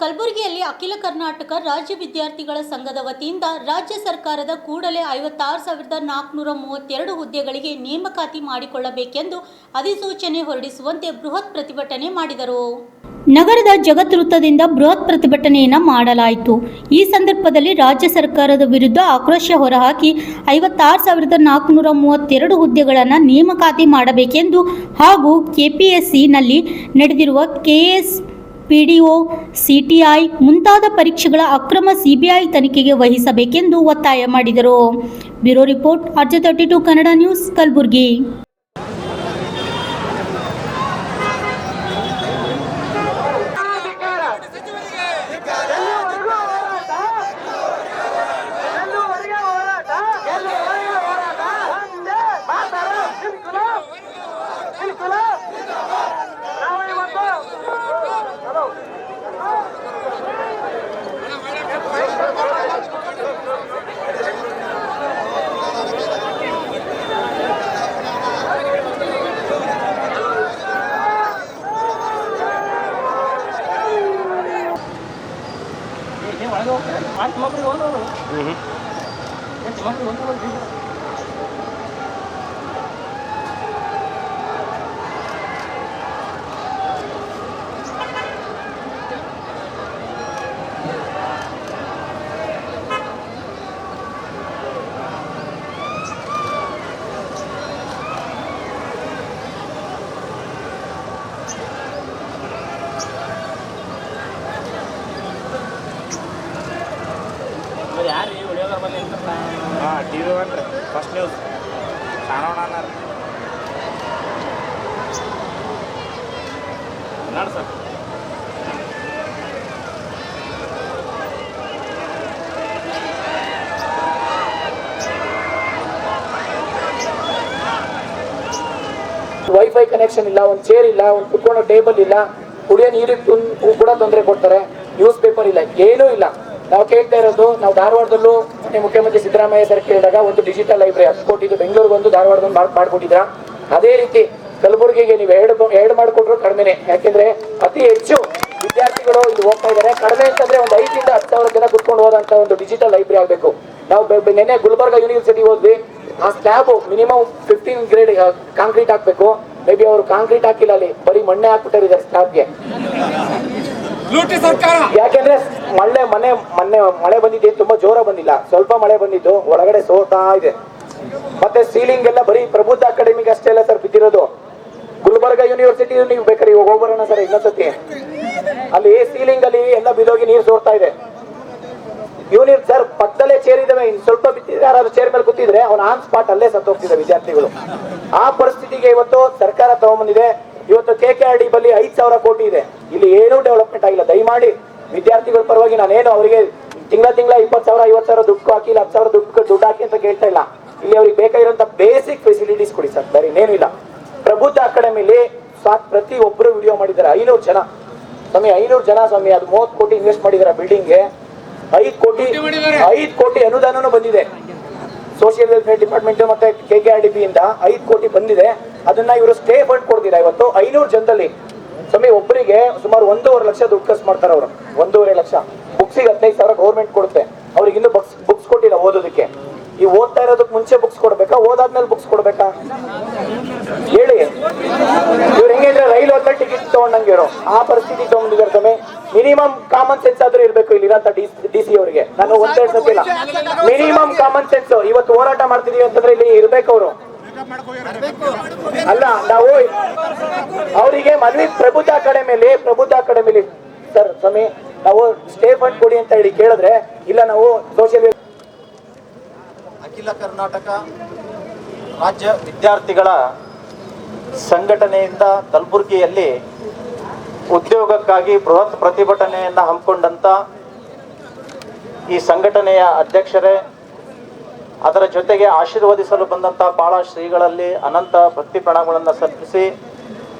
ಕಲಬುರಗಿಯಲ್ಲಿ ಅಖಿಲ ಕರ್ನಾಟಕ ರಾಜ್ಯ ವಿದ್ಯಾರ್ಥಿಗಳ ಸಂಘದ ವತಿಯಿಂದ ರಾಜ್ಯ ಸರ್ಕಾರದ ಕೂಡಲೇ 56,432 ಹುದ್ದೆಗಳಿಗೆ ನೇಮಕಾತಿ ಮಾಡಿಕೊಳ್ಳಬೇಕೆಂದು ಅಧಿಸೂಚನೆ ಹೊರಡಿಸುವಂತೆ ಬೃಹತ್ ಪ್ರತಿಭಟನೆ ಮಾಡಿದರು. ನಗರದ ಜಗತ್ ವೃತ್ತದಿಂದ ಬೃಹತ್ ಪ್ರತಿಭಟನೆಯನ್ನು ಮಾಡಲಾಯಿತು. ಈ ಸಂದರ್ಭದಲ್ಲಿ ರಾಜ್ಯ ಸರ್ಕಾರದ ವಿರುದ್ಧ ಆಕ್ರೋಶ ಹೊರಹಾಕಿ 56,432 ಹುದ್ದೆಗಳನ್ನು ನೇಮಕಾತಿ ಮಾಡಬೇಕೆಂದು ಹಾಗೂ ಕೆಪಿಎಸ್ಸಿನಲ್ಲಿ ನಡೆದಿರುವ ಕೆಎಸ್ ಪಿಡಿಒ ಸಿಟಿಐ ಮುಂತಾದ ಪರೀಕ್ಷೆಗಳ ಅಕ್ರಮ ಸಿಬಿಐ ತನಿಖೆಗೆ ವಹಿಸಬೇಕೆಂದು ಒತ್ತಾಯ ಮಾಡಿದರು. Bureau report RJ32 Kannada news Kalaburagi. TV ಒನ್ರಿ ಫಸ್ಟ್ ನ್ಯೂಸ್ ಕಾಣೋಣ ನೋಡಿ ಸರ್. ವೈಫೈ ಕನೆಕ್ಷನ್ ಇಲ್ಲ, ಒಂದು ಚೇರ್ ಇಲ್ಲ, ಒಂದು ಕುತ್ಕೊಳ್ಳೋ ಟೇಬಲ್ ಇಲ್ಲ, ಕುಡಿಯೋ ನೀರಿಗೆ ಕೂಡ ತೊಂದರೆ ಕೊಡ್ತಾರೆ, ನ್ಯೂಸ್ ಪೇಪರ್ ಇಲ್ಲ, ಏನೂ ಇಲ್ಲ. ನಾವು ಕೇಳ್ತಾ ಇರೋದು, ನಾವು ಧಾರವಾಡದಲ್ಲೂ ಮುಖ್ಯಮಂತ್ರಿ ಸಿದ್ದರಾಮಯ್ಯ ಸರ್ ಕೇಳಿದಾಗ ಒಂದು ಡಿಜಿಟಲ್ ಲೈಬ್ರರಿ 10 ಕೋಟಿದು, ಬೆಂಗಳೂರಿಗೆ ಒಂದು ಧಾರವಾಡದೊಂದು ಮಾಡ್ಕೊಟ್ಟಿದ್ರ. ಅದೇ ರೀತಿ ಕಲಬುರಗಿಗೆ ನೀವು ಎರಡು ಮಾಡಿಕೊಟ್ರು ಕಡಿಮೆನೆ. ಯಾಕೆಂದ್ರೆ ಅತಿ ಹೆಚ್ಚು ವಿದ್ಯಾರ್ಥಿಗಳು ಇಲ್ಲಿ ಹೋಗ್ತಾ ಇದ್ದಾರೆ. ಕಡಿಮೆ ಅಂತಂದ್ರೆ ಒಂದು 5,000 ಇಂದ 10,000 ಜನ ಕುತ್ಕೊಂಡು ಹೋದಂತ ಒಂದು ಡಿಜಿಟಲ್ ಲೈಬ್ರರಿ ಆಗಬೇಕು. ನಾವು ನಿನ್ನೆ ಗುಲ್ಬರ್ಗಾ ಯೂನಿವರ್ಸಿಟಿ ಹೋದ್ವಿ. ಆ ಸ್ಲ್ಯಾಬ್ ಮಿನಿಮಮ್ 15 ಗ್ರೇಡ್ ಕಾಂಕ್ರೀಟ್ ಹಾಕ್ಬೇಕು. ಮೇ ಬಿ ಅವರು ಕಾಂಕ್ರೀಟ್ ಹಾಕಿಲ್ಲ, ಅಲ್ಲಿ ಬರೀ ಮಣ್ಣೆ ಹಾಕ್ಬಿಟ್ಟಿದ್ದಾರೆ ಸ್ಲ್ಯಾಬ್ಗೆ. ಯಾಕೆಂದ್ರೆ ಮೊನ್ನೆ ಮಳೆ ಬಂದಿದೆ, ತುಂಬಾ ಜೋರ ಬಂದಿಲ್ಲ, ಸ್ವಲ್ಪ ಮಳೆ ಬಂದಿದ್ದು, ಒಳಗಡೆ ಸೋತಾ ಇದೆ. ಮತ್ತೆ ಸೀಲಿಂಗ್ ಎಲ್ಲ ಬರೀ ಪ್ರಬುದ್ಧ ಅಕಾಡೆಮಿಗೆ ಅಷ್ಟೇ ಅಲ್ಲ ಸರ್ ಬಿದ್ದಿರೋದು. ಗುಲ್ಬರ್ಗಾ ಯೂನಿವರ್ಸಿಟಿ ನೀವು ಬೇಕಾದ್ರೆ ಇವಾಗ ಹೋಗ್ಬರೋಣ ಸರ್ ಇನ್ನೊಂದ್ಸತಿ. ಅಲ್ಲಿ ಸೀಲಿಂಗ್ ಅಲ್ಲಿ ಎಲ್ಲ ಬಿದ್ದೋಗಿ ನೀರು ಸೋರ್ತಾ ಇದೆ. ಸರ್ ಪಕ್ಕದಲ್ಲೇ ಚೇರ್ ಇದಾವೆ, ಸ್ವಲ್ಪ ಬಿತ್ತಿದ್ರೆ ಯಾರಾದ್ರೂ ಚೇರ್ ಮೇಲೆ ಕೂತಿದ್ರೆ ಅವ್ನ ಆನ್ ಸ್ಪಾಟ್ ಅಲ್ಲೇ ಸತ್ತೋಗ್ತಿದೆ ವಿದ್ಯಾರ್ಥಿಗಳು. ಆ ಪರಿಸ್ಥಿತಿಗೆ ಇವತ್ತು ಸರ್ಕಾರ ತಗೊಂಡ್ಬಂದಿದೆ. ಇವತ್ತು KKRD ಬಲ್ಲಿ 5,000 ಕೋಟಿ ಇದೆ, ಇಲ್ಲಿ ಏನೂ ಡೆವಲಪ್ಮೆಂಟ್ ಆಗಿಲ್ಲ. ದಯಮಾಡಿ ವಿದ್ಯಾರ್ಥಿಗಳ ಪರವಾಗಿ ನಾನೇನು ಅವರಿಗೆ ತಿಂಗಳ 20,000 50,000 ದುಡ್ಡು ಹಾಕಿ, 10,000 ದುಡ್ಡು ಹಾಕಿ ಅಂತ ಕೇಳ್ತಾ ಇಲ್ಲ. ಇಲ್ಲಿ ಅವ್ರಿಗೆ ಬೇಕಾಗಿರುವಂತ ಬೇಸಿಕ್ ಫೆಸಿಲಿಟೀಸ್ ಕೊಡಿ ಸರ್, ಬೇರೆ ಇನ್ನೇನು ಇಲ್ಲ. ಪ್ರಬುದ್ಧ ಅಕಾಡೆಮಿಲಿ ಪ್ರತಿ ಒಬ್ಬರು ವಿಡಿಯೋ ಮಾಡಿದ್ದಾರೆ. 500 ಜನ ಸ್ವಾಮಿ, 500 ಜನ ಸ್ವಾಮಿ. ಅದು 30 ಕೋಟಿ ಇನ್ವೆಸ್ಟ್ ಮಾಡಿದ್ದಾರೆ ಬಿಲ್ಡಿಂಗ್ಗೆ. 5 ಕೋಟಿ ಅನುದಾನನೂ ಬಂದಿದೆ. ಸೋಷಿಯಲ್ ವೆಲ್ಫೇರ್ ಡಿಪಾರ್ಟ್ಮೆಂಟ್ ಮತ್ತೆ KKRDB ಇಂದ 5 ಕೋಟಿ ಬಂದಿದೆ. ಅದನ್ನ ಇವರು ಸ್ಟೇ ಫಂಡ್ ಕೊಡ್ತೀರಾ. ಇವತ್ತು 500 ಜನದಲ್ಲಿ ಸ್ವಾಮಿ ಒಬ್ಬರಿಗೆ ಸುಮಾರು 1.5 ಲಕ್ಷ ದುಡ್ಡು ಖರ್ಚು ಮಾಡ್ತಾರೆ ಅವರು. 1.5 ಲಕ್ಷ. ಬುಕ್ಸಿಗೆ 15,000 ಗೌರ್ಮೆಂಟ್ ಕೊಡುತ್ತೆ. ಅವ್ರಿಗೆ ಇನ್ನೂ ಬುಕ್ಸ್ ಕೊಟ್ಟಿಲ್ಲ ಓದೋದಕ್ಕೆ. ಈ ಓದ್ತಾ ಇರೋದಕ್ಕೆ ಮುಂಚೆ ಬುಕ್ಸ್ ಕೊಡ್ಬೇಕಾ, ಓದಾದ್ಮೇಲೆ ಬುಕ್ಸ್ ಕೊಡ್ಬೇಕಾ ಹೇಳಿ? ಇವ್ರು ಹೆಂಗಿದ್ರೆ ರೈಲ್ ಹೋದ್ಮೇಲೆ ಟಿಕೆಟ್ ತಗೊಂಡಂಗೆ ಇರೋ ಆ ಪರಿಸ್ಥಿತಿ ತಗೊಂಡಿದ್ದಾರೆ ಸ್ವಾಮಿ. ಮಿನಿಮಮ್ ಕಾಮನ್ ಸೆನ್ಸ್ ಆದ್ರೂ ಇರ್ಬೇಕು ಇಲ್ಲಿರಂತ DC ಅವರಿಗೆ. ನಾನು ಒಂದೆರಡು ಸತಿಲ್ಲ, ಮಿನಿಮಮ್ ಕಾಮನ್ ಸೆನ್ಸ್. ಇವತ್ತು ಹೋರಾಟ ಮಾಡ್ತಿದೀವಿ ಅಂತಂದ್ರೆ ಇಲ್ಲಿ ಇರ್ಬೇಕು ಅವರು. ಅಲ್ಲ, ನಾವು ಅವರಿಗೆ ಮನವಿ ಪ್ರಬುದ್ಧ ಅಕಾಡೆಮಿಲಿ ಸರ್ ಸ್ವಾಮಿ ನಾವು ಸ್ಟೇ ಫಂಡ್ ಕೊಡಿ ಅಂತ ಹೇಳಿ ಕೇಳಿದ್ರೆ ಇಲ್ಲ, ನಾವು ಸೋಷಿಯಲ್ ಅಖಿಲ ಕರ್ನಾಟಕ ರಾಜ್ಯ ವಿದ್ಯಾರ್ಥಿಗಳ ಸಂಘಟನೆಯಿಂದ ಕಲಬುರಗಿಯಲ್ಲಿ ಉದ್ಯೋಗಕ್ಕಾಗಿ ಬೃಹತ್ ಪ್ರತಿಭಟನೆಯನ್ನು ಹಮ್ಮಿಕೊಂಡಂತ ಈ ಸಂಘಟನೆಯ ಅಧ್ಯಕ್ಷರೇ, ಅದರ ಜೊತೆಗೆ ಆಶೀರ್ವದಿಸಲು ಬಂದಂಥ ಬಾಳ ಶ್ರೀಗಳಲ್ಲಿ ಅನಂತ ಭಕ್ತಿ ಪ್ರಣಾಮಗಳನ್ನು ಸಲ್ಲಿಸಿ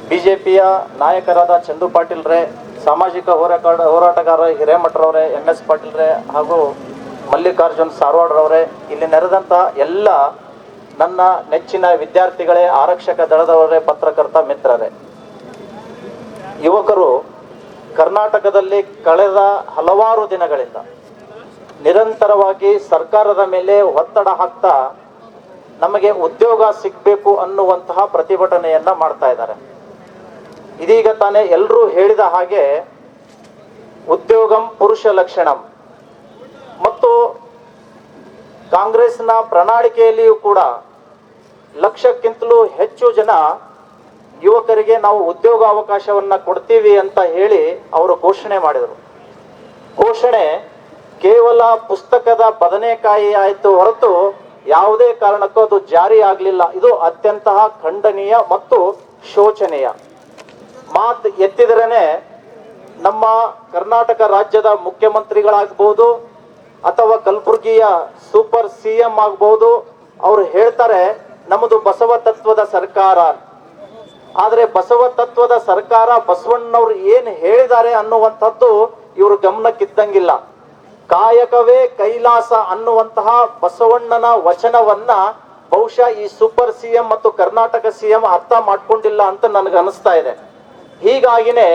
ಬಿಜೆಪಿಯ ನಾಯಕರಾದ ಚಂದು ಪಾಟೀಲ್ರೇ, ಸಾಮಾಜಿಕ ಹೋರಾಟಗಾರ ಹಿರೇಮಠರವರೇ, MS ಪಾಟೀಲ್ರೇ ಹಾಗೂ ಮಲ್ಲಿಕಾರ್ಜುನ್ ಸಾರವಾಡ್ರವರೇ, ಇಲ್ಲಿ ನೆರೆದಂಥ ಎಲ್ಲ ನನ್ನ ನೆಚ್ಚಿನ ವಿದ್ಯಾರ್ಥಿಗಳೇ, ಆರಕ್ಷಕ ದಳದವರೇ, ಪತ್ರಕರ್ತ ಮಿತ್ರರೇ, ಯುವಕರು ಕರ್ನಾಟಕದಲ್ಲಿ ಕಳೆದ ಹಲವಾರು ದಿನಗಳಿಂದ ನಿರಂತರವಾಗಿ ಸರ್ಕಾರದ ಮೇಲೆ ಒತ್ತಡ ಹಾಕ್ತಾ ನಮಗೆ ಉದ್ಯೋಗ ಸಿಗಬೇಕು ಅನ್ನುವಂತಹ ಪ್ರತಿಭಟನೆಯನ್ನ ಮಾಡ್ತಾ ಇದ್ದಾರೆ. ಇದೀಗ ತಾನೇ ಎಲ್ಲರೂ ಹೇಳಿದ ಹಾಗೆ ಉದ್ಯೋಗಂ ಪುರುಷ ಲಕ್ಷಣಂ ಮತ್ತು ಕಾಂಗ್ರೆಸ್ನ ಪ್ರಣಾಳಿಕೆಯಲ್ಲಿಯೂ ಕೂಡ ಲಕ್ಷಕ್ಕಿಂತಲೂ ಹೆಚ್ಚು ಜನ ಯುವಕರಿಗೆ ನಾವು ಉದ್ಯೋಗ ಅವಕಾಶವನ್ನ ಕೊಡ್ತೀವಿ ಅಂತ ಹೇಳಿ ಅವರು ಘೋಷಣೆ ಮಾಡಿದರು. ಘೋಷಣೆ ಕೇವಲ ಪುಸ್ತಕದ ಬದನೆಕಾಯಿ ಆಯಿತು ಹೊರತು ಯಾವುದೇ ಕಾರಣಕ್ಕೂ ಅದು ಜಾರಿ ಆಗಲಿಲ್ಲ. ಇದು ಅತ್ಯಂತ ಖಂಡನೀಯ ಮತ್ತು ಶೋಚನೀಯ. ಮಾತು ಎತ್ತಿದ್ರೇನೆ ನಮ್ಮ ಕರ್ನಾಟಕ ರಾಜ್ಯದ ಮುಖ್ಯಮಂತ್ರಿಗಳಾಗಬಹುದು ಅಥವಾ ಕಲಬುರಗಿಯ ಸೂಪರ್ CM ಆಗಬಹುದು, ಅವರು ಹೇಳ್ತಾರೆ ನಮ್ಮದು ಬಸವ ತತ್ವದ ಸರ್ಕಾರ. ಆದರೆ ಬಸವ ತತ್ವದ ಸರ್ಕಾರ ಬಸವಣ್ಣವ್ರು ಏನು ಹೇಳಿದ್ದಾರೆ ಅನ್ನುವಂಥದ್ದು ಇವರು ಗಮನಕ್ಕಿದ್ದಂಗಿಲ್ಲ. ಕಾಯಕವೇ ಕೈಲಾಸ ಅನ್ನುವಂತಹ ಬಸವಣ್ಣನ ವಚನವನ್ನ ಬಹುಶಃ ಈ ಸೂಪರ್ CM ಮತ್ತು ಕರ್ನಾಟಕ CM ಅರ್ಥ ಮಾಡ್ಕೊಂಡಿಲ್ಲ ಅಂತ ನನಗೆ ಅನಿಸ್ತಾ ಇದೆ. ಹೀಗಾಗಿನೇ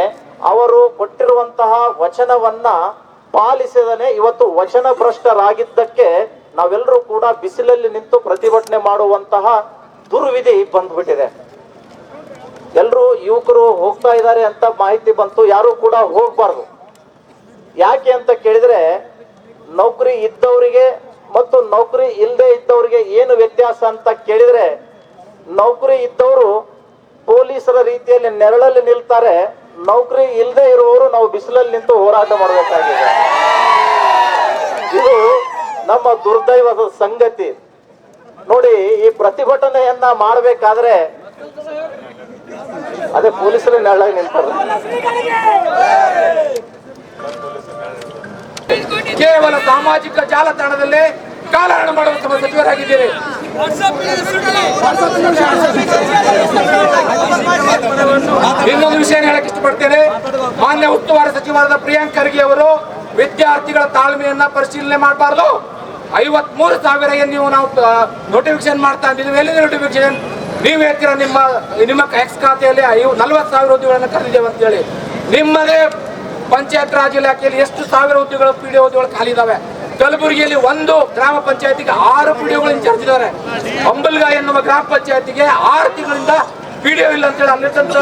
ಅವರು ಕೊಟ್ಟಿರುವಂತಹ ವಚನವನ್ನ ಪಾಲಿಸದನೆ ಇವತ್ತು ವಚನ ಭ್ರಷ್ಟರಾಗಿದ್ದಕ್ಕೆ ನಾವೆಲ್ಲರೂ ಕೂಡ ಬಿಸಿಲಲ್ಲಿ ನಿಂತು ಪ್ರತಿಭಟನೆ ಮಾಡುವಂತಹ ದುರ್ವಿಧಿ ಬಂದ್ಬಿಟ್ಟಿದೆ. ಎಲ್ಲರೂ ಯುವಕರು ಹೋಗ್ತಾ ಇದ್ದಾರೆ ಅಂತ ಮಾಹಿತಿ ಬಂತು, ಯಾರು ಕೂಡ ಹೋಗ್ಬಾರ್ದು. ಯಾಕೆ ಅಂತ ಕೇಳಿದ್ರೆ ನೌಕರಿ ಇದ್ದವರಿಗೆ ಮತ್ತು ನೌಕರಿ ಇಲ್ಲದೆ ಇದ್ದವರಿಗೆ ಏನು ವ್ಯತ್ಯಾಸ ಅಂತ ಕೇಳಿದ್ರೆ, ನೌಕರಿ ಇದ್ದವರು ಪೊಲೀಸರ ರೀತಿಯಲ್ಲಿ ನೆರಳಲ್ಲಿ ನಿಲ್ತಾರೆ, ನೌಕರಿ ಇಲ್ಲದೆ ಇರುವವರು ನಾವು ಬಿಸಿಲಲ್ಲಿ ನಿಂತು ಹೋರಾಟ ಮಾಡಬೇಕಾಗಿದೆ. ಇದು ನಮ್ಮ ದುರ್ದೈವದ ಸಂಗತಿ. ನೋಡಿ, ಈ ಪ್ರತಿಭಟನೆಯನ್ನ ಮಾಡಬೇಕಾದ್ರೆ ಅದೇ ಪೊಲೀಸರ ನೆರಳಾಗಿ ನಿಲ್ತಾರೆ. ಕೇವಲ ಸಾಮಾಜಿಕ ಜಾಲತಾಣದಲ್ಲೇ ಕಾಲಹರಣ ಮಾಡುವ ಸಚಿವರಾಗಿದ್ದೀರಿ. ಇನ್ನೊಂದು ವಿಷಯ ಹೇಳಕ್ ಇಷ್ಟಪಡ್ತೇನೆ. ಮಾನ್ಯ ಉಸ್ತುವಾರಿ ಸಚಿವರಾದ ಪ್ರಿಯಾಂಕ್ ಖರ್ಗೆ ಅವರು ವಿದ್ಯಾರ್ಥಿಗಳ ತಾಳ್ಮೆಯನ್ನ ಪರಿಶೀಲನೆ ಮಾಡಬಾರ್ದು. 53,000 ನೀವು ನಾವು ನೋಟಿಫಿಕೇಶನ್ ಮಾಡ್ತಾ ಇದ್ದೀವಿ. ಎಲ್ಲಿದೆ ನೋಟಿಫಿಕೇಶನ್? ನೀವು ಹೇಳ್ತೀರಾ ನಿಮ್ಮ ಎಕ್ಸ್ ಖಾತೆಯಲ್ಲಿ 40,000 ಹುದ್ದೆಗಳನ್ನು ಕರೆದಿದ್ದೇವೆ ಅಂತ ಹೇಳಿ. ನಿಮ್ಮದೇ ಪಂಚಾಯತ್ ರಾಜ್ ಇಲಾಖೆಯಲ್ಲಿ ಎಷ್ಟು ಸಾವಿರ ಹುದ್ದೆಗಳು PDO ಹುದ್ದೆಗಳು ಖಾಲಿ ಇದಾವೆ. ಕಲಬುರಗಿಯಲ್ಲಿ ಒಂದು ಗ್ರಾಮ ಪಂಚಾಯತಿಗೆ 6 PDOಗಳು ಇನ್ಚಾರ್ಜ್ ಇದ್ದಾರೆ. ಅಂಬಲ್ಗ ಎನ್ನುವ ಗ್ರಾಮ ಪಂಚಾಯತಿಗೆ 6 ತಿಂಗಳಿಂದ PDO ಇಲ್ಲ ಅಂತ ಹೇಳಿ ಅಲ್ಲಿದ್ದಂತ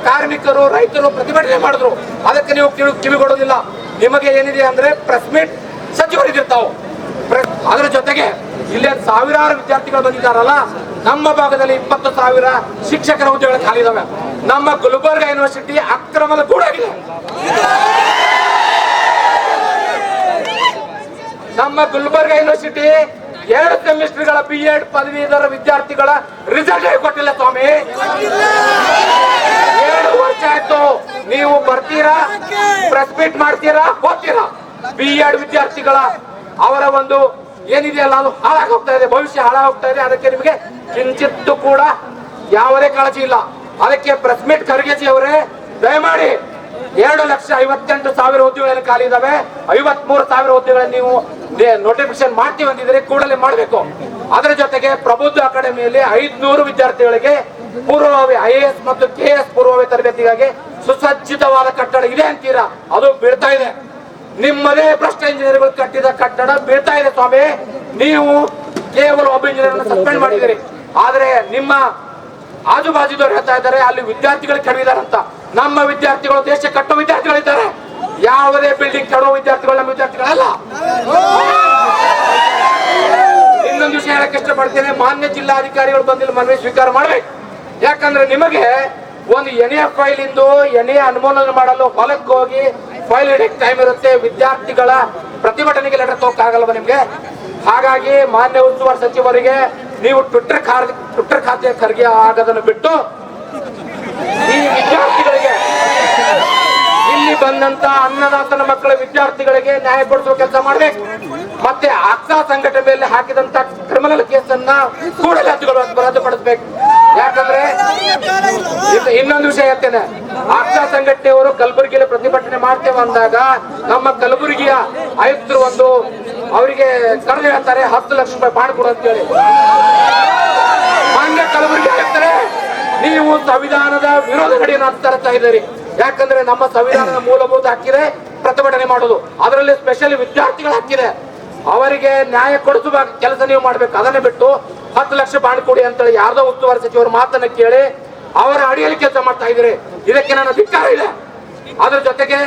ಕಾರ್ಮಿಕರು ರೈತರು ಪ್ರತಿಭಟನೆ ಮಾಡಿದ್ರು. ಅದಕ್ಕೆ ನೀವು ಕಿವಿಗೊಡೋದಿಲ್ಲ. ನಿಮಗೆ ಏನಿದೆ ಅಂದ್ರೆ ಪ್ರೆಸ್ ಮೀಟ್ ಸಚಿವರಿದ್ದಿರ್ತಾವೆ. ಅದರ ಜೊತೆಗೆ ಇಲ್ಲಿ ಸಾವಿರಾರು ವಿದ್ಯಾರ್ಥಿಗಳು ಬಂದಿದ್ದಾರಲ್ಲ, ನಮ್ಮ ಭಾಗದಲ್ಲಿ 20,000 ಶಿಕ್ಷಕರ ಹುದ್ದೆಗಳು ಖಾಲಿ ಇದಾವೆ. ನಮ್ಮ ಗುಲ್ಬರ್ಗ ಯೂನಿವರ್ಸಿಟಿ ಅಕ್ರಮದ ಗೂಡಾಗಿದೆ. ನಮ್ಮ ಗುಲ್ಬರ್ಗ ಯೂನಿವರ್ಸಿಟಿ 2 ಸೆಮಿಸ್ಟರ್ಗಳ B.Ed ಪದವೀಧರ ವಿದ್ಯಾರ್ಥಿಗಳ ರಿಸಲ್ಟ್ ಕೊಟ್ಟಿಲ್ಲ ಸ್ವಾಮಿ. 2 ವರ್ಷ ಆಯ್ತು. ನೀವು ಬರ್ತೀರಾ, ಪ್ರೆಸ್ ಮೀಟ್ ಮಾಡ್ತೀರಾ, ಹೋಗ್ತೀರಾ. B.Ed ವಿದ್ಯಾರ್ಥಿಗಳ ಅವರ ಒಂದು ಏನಿದೆಯಲ್ಲ ಅದು ಹಾಳಾಗೋಗ್ತಾ ಇದೆ, ಭವಿಷ್ಯ ಹಾಳಾಗೋಗ್ತಾ ಇದೆ. ಅದಕ್ಕೆ ನಿಮಗೆ ಕಿಂಚಿತ್ತು ಕೂಡ ಯಾವುದೇ ಕಾಳಜಿ ಇಲ್ಲ. ಅದಕ್ಕೆ ಪ್ರೆಸ್ ಮೀಟ್ ಖರ್ಗೆಜಿ ಅವರೇ, ದಯಮಾಡಿ 2,58,000 ಹುದ್ದೆಗಳನ್ನು ಖಾಲಿ ಇದಾವೆ. 53,000 ಹುದ್ದೆಗಳನ್ನು ನೀವು ನೋಟಿಫಿಕೇಶನ್ ಮಾಡ್ತೀವಿ ಅಂದಿದ್ರೆ ಕೂಡಲೇ ಮಾಡಬೇಕು. ಅದರ ಜೊತೆಗೆ ಪ್ರಬುದ್ಧ ಅಕಾಡೆಮಿಯಲ್ಲಿ 500 ವಿದ್ಯಾರ್ಥಿಗಳಿಗೆ ಪೂರ್ವಭಾವಿ IAS ಮತ್ತು KS ಪೂರ್ವಭಾವಿ ತರಬೇತಿಗಾಗಿ ಸುಸಜ್ಜಿತವಾದ ಕಟ್ಟಡ ಇದೆ ಅಂತೀರಾ, ಅದು ಬೀಳ್ತಾ ಇದೆ. ನಿಮ್ಮದೇ ಭ್ರಷ್ಟ ಇಂಜಿನಿಯರ್ಗಳು ಕಟ್ಟಿದ ಕಟ್ಟಡ ಬೀಳ್ತಾ ಇದೆ ಸ್ವಾಮಿ. ನೀವು ಕೇವಲ ಒಬ್ಬ ಇಂಜಿನಿಯರ್ ಸಸ್ಪೆಂಡ್ ಮಾಡಿದ್ದೀರಿ. ಆದ್ರೆ ನಿಮ್ಮ ಆಜುಬಾಜುದವ್ರು ಹೇಳ್ತಾ ಇದ್ದಾರೆ ಅಲ್ಲಿ ವಿದ್ಯಾರ್ಥಿಗಳು ಕೆಡವಿದಾರಂತ. ನಮ್ಮ ವಿದ್ಯಾರ್ಥಿಗಳು ದೇಶ ಕಟ್ಟುವ ವಿದ್ಯಾರ್ಥಿಗಳಿದ್ದಾರೆ. ಯಾವುದೇ ಬಿಲ್ಡಿಂಗ್ ಕೆಡುವ ವಿದ್ಯಾರ್ಥಿಗಳು ನಮ್ಮ ವಿದ್ಯಾರ್ಥಿಗಳಲ್ಲ. ಇನ್ನೊಂದು ವಿಷಯ ಹೇಳಕ್ಕೆ ಇಷ್ಟಪಡ್ತೇನೆ. ಮಾನ್ಯ ಜಿಲ್ಲಾಧಿಕಾರಿಗಳು ಬಂದಿಲ್ಲ ಮನವಿ ಸ್ವೀಕಾರ ಮಾಡ್ಬೇಕು. ಯಾಕಂದ್ರೆ ನಿಮಗೆ ಒಂದು NA ಫೈಲ್ ಇಂದು NA ಅನುಮೋದನೆ ಮಾಡಲು ಹೊಲಕ್ಕೆ ಹೋಗಿ ಫೈಲ್ ಹಿಡಿಯಕ್ಕೆ ಟೈಮ್ ಇರುತ್ತೆ. ವಿದ್ಯಾರ್ಥಿಗಳ ಪ್ರತಿಭಟನೆಗೆ ಲೆಟರ್ ತಗೋಕ್ಕಾಗಲ್ವ ನಿಮ್ಗೆ? ಹಾಗಾಗಿ ಮಾನ್ಯ ಉಸ್ತುವಾರಿ ಸಚಿವರಿಗೆ ನೀವು ಟ್ವಿಟ್ಟರ್ ಖಾತೆ ಖರ್ಗೆ ಆಗೋದನ್ನು ಬಿಟ್ಟು ಈ ವಿದ್ಯಾರ್ಥಿಗಳಿಗೆ, ಇಲ್ಲಿ ಬಂದಂತ ಅನ್ನದಾತನ ಮಕ್ಕಳ ವಿದ್ಯಾರ್ಥಿಗಳಿಗೆ ನ್ಯಾಯ ಕೊಡಿಸುವ ಕೆಲಸ ಮಾಡ್ಬೇಕು. ಮತ್ತೆ ಆಕ್ಸಾ ಸಂಘಟನೆ ಮೇಲೆ ಹಾಕಿದಂತ ಕ್ರಿಮಿನಲ್ ಕೇಸನ್ನ ಕೂಡಲೇ ರದ್ದುಪಡಿಸಬೇಕು. ಯಾಕಂದ್ರೆ ಇನ್ನೊಂದು ವಿಷಯ ಹೇಳ್ತೇನೆ. ಆಕ್ಸಾ ಸಂಘಟನೆಯವರು ಕಲಬುರಗಿಯಲ್ಲಿ ಪ್ರತಿಭಟನೆ ಮಾಡ್ತೇವೆ ಅಂದಾಗ ನಮ್ಮ ಕಲಬುರಗಿಯ ಆಯುಕ್ತರು ಅವರಿಗೆ ಕರೆದು ಹೇಳ್ತಾರೆ 10 ಲಕ್ಷ ರೂಪಾಯಿ ಮಾಡಿಕೊಡು ಅಂತ ಹೇಳಿ. ಮಾನ್ಯ ಕಲಬುರಗಿ ಆಯುಕ್ತರೆ, ನೀವು ಸಂವಿಧಾನದ ವಿರೋಧ ನಡೆಯನ್ನು ತರ್ತಾ ಇದ್ದೀರಿ. ಯಾಕಂದ್ರೆ ನಮ್ಮ ಸಂವಿಧಾನದ ಮೂಲಭೂತ ಹಕ್ಕಿದೆ ಪ್ರತಿಭಟನೆ ಮಾಡೋದು, ಅದರಲ್ಲಿ ಸ್ಪೆಷಲಿ ವಿದ್ಯಾರ್ಥಿಗಳ ಹಕ್ಕಿದೆ. ಅವರಿಗೆ ನ್ಯಾಯ ಕೊಡಿಸುವ ಕೆಲಸ ನೀವು ಮಾಡ್ಬೇಕು. ಅದನ್ನ ಬಿಟ್ಟು 10 ಲಕ್ಷ ಬಾಂಡ್ ಕೊಡಿ ಅಂತೇಳಿ ಯಾರ್ದೋ ಉಸ್ತುವಾರಿ ಸಚಿವರ ಮಾತನ್ನ ಕೇಳಿ ಅವರ ಅಡಿಯಲ್ಲಿ ಕೆಲಸ ಮಾಡ್ತಾ ಇದ್ದೀರಿ. ಇದಕ್ಕೆ ನನ್ನ ಧಿಕ್ಕಾರ ಇದೆ. ಅದ್ರ ಜೊತೆಗೆ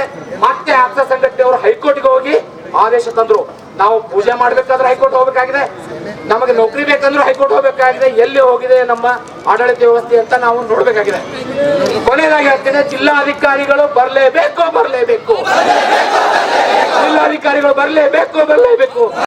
ಮತ್ತೆ ಆಪ್ಸ ಸಂಘಟನೆ ಅವರು ಹೈಕೋರ್ಟ್ಗೆ ಹೋಗಿ ಆದೇಶ ತಂದ್ರು. ನಾವು ಪೂಜೆ ಮಾಡ್ಬೇಕಾದ್ರೆ ಹೈಕೋರ್ಟ್ ಹೋಗ್ಬೇಕಾಗಿದೆ, ನಮಗೆ ನೌಕರಿ ಬೇಕಂದ್ರೂ ಹೈಕೋರ್ಟ್ ಹೋಗ್ಬೇಕಾಗಿದೆ. ಎಲ್ಲಿ ಹೋಗಿದೆ ನಮ್ಮ ಆಡಳಿತ ವ್ಯವಸ್ಥೆ ಅಂತ ನಾವು ನೋಡ್ಬೇಕಾಗಿದೆ. ಕೊನೆಯದಾಗಿ ಹೇಳ್ತೇನೆ, ಜಿಲ್ಲಾಧಿಕಾರಿಗಳು ಬರಲೇಬೇಕು. ಜಿಲ್ಲಾಧಿಕಾರಿಗಳು ಬರಲೇಬೇಕು.